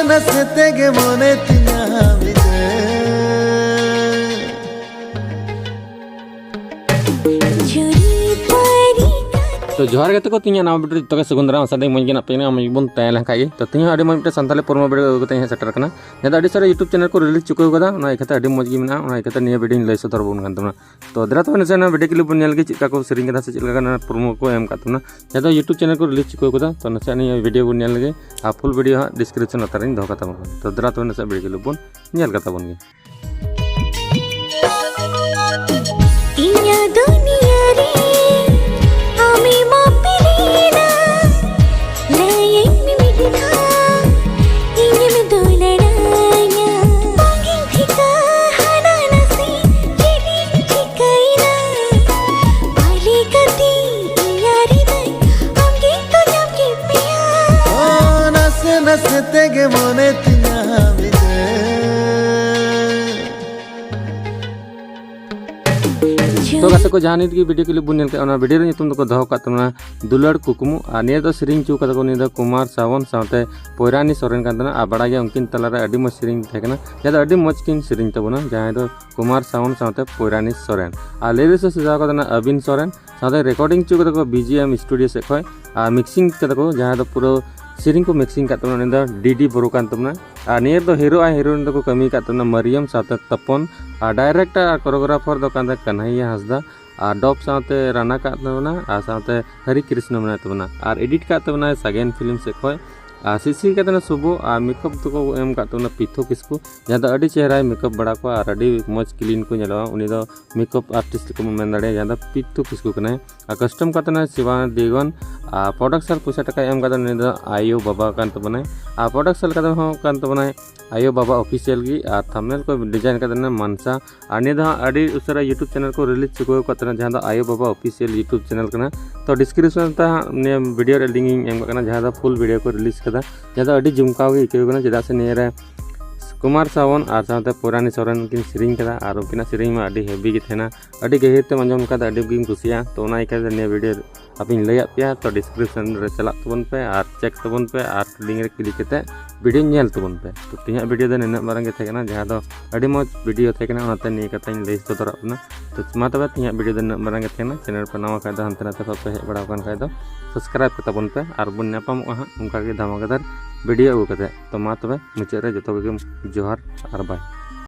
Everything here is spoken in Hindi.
Nastege monetina तो जोहार गते को तीन नाम बिटर तो के सुगंधरा सादे मन गेना पेना हम बन तैल खाई तो तीन अडी मन संताले परम वीडियो गते हे सेटर कना जदा अडी सारे यूट्यूब चैनल को रिलीज चुको गदा ना एकता अडी मज गी मेना ना एकता निया वीडियो लय सतर बन कान तमना तो दरा तो ने वीडियो क्लिप बन नेल गे चिका को सेरिंग कदा से चिलका कना परम को एम का तमना जदा यूट्यूब चैनल को रिलीज चुको गदा तो नसे निया वीडियो बन नेल गे आ फुल वीडियो हा डिस्क्रिप्शन अतरिन दो कता बन तो दरा तो ने वीडियो क्लिप बन नेल कता बन गे इन्या दुनिया रे आमी मापिलेना लायक में मिठा इन्या में दुलड़ाया मांगी ठिका हना नसी जेनी ठिकाइना बाली कती यारी दई आमगे तो जामगे पिया ओ नसे नसे तेगे monetina तो गते को जहानित की वीडियो क्लिप बन नेल के ओना वीडियो रे नितुम दको दहो का तमना दुलड़ कुकुमु आ ने दो सिरिंग चू का को ने दो कुमार सावन साथे पोयरानी सोरेन कांतना आ बड़ा गे उनकिन तलारे अडी मज सिरिंग थेकना जदा अडी मज किन सिरिंग तबना जहां दो कुमार सावन साथे पोयरानी सोरेन आ लिरिक्स सजा को तना अबिन सोरेन साथे रिकॉर्डिंग चू को बीजीएम स्टूडियो से खय आ मिक्सिंग को जहां दो पूरा सिरिंग को मिक्सिंग का तमना ने डीडी बरो कान तमना आ नियर दो हीरो आ हीरोइन दो कमी का तमना मरियम साथे तपन आ डायरेक्टर आ कोरियोग्राफर दो कांदा कन्हैया हंसदा आ डॉप साथे राना का तमना आ साथे हरि कृष्ण मना तमना आर एडिट का तमना सगेन फिल्म से खय आ सीसी का तना सुबो आ मेकअप तो को एम का तमना पिथो किसको जहां दो अडी चेहरा मेकअप बड़ा को आर अडी मज क्लीन को नेलवा उनी दो मेकअप आर्टिस्ट को मेन दाड़े जहां दो पिथो किसको कने आ कस्टम का तना शिवान देगन आ प्रोडक्शन पैसा टका एम का ने दो आयो बाबा कान तमना आ प्रोडक्शन का हो कान तमना आयो बाबा ऑफिशियल की आ थंबनेल को डिजाइन का तना मनसा आ ने दो अडी उसरा यूट्यूब चैनल को रिलीज चुको का तना जहां दो आयो बाबा ऑफिशियल यूट्यूब चैनल कना तो डिस्क्रिप्शन ता ने वीडियो रे लिंक एम का जहां दो फुल वीडियो को रिलीज कदा जदा अडी जुमकाव गे इके गना जदा से नेरे कुमार सावन और साथे पुरानी सोरेन किन सिरिंग कदा और उनकिना सिरिंग में अडी हेवी गे थेना अडी गहिर ते मंजम कदा अडी गिन कुसिया तो ओना इके ने वीडियो अपिन लैया पे तो डिस्क्रिप्शन रे चला तबन पे और चेक तबन पे और लिंक रे क्लिक कते वीडियो नेल तबन पे तो तिया वीडियो दे नना मारंगे थेकना जहां दो अडी मज वीडियो थेकना ओनाते नि कताइन लैस तो दरना तो मा तबे तिया वीडियो दे नना मारंगे थेकना चैनल पर नवा का हंते नाते पे हेज बड़ा कान खाय दो सब्सक्राइब कर तबन पे और बन नापाम हा उनका के धमाकेदार वीडियो अगु कते तो मा तबे मुचे रे जतो के जोहार और बाय।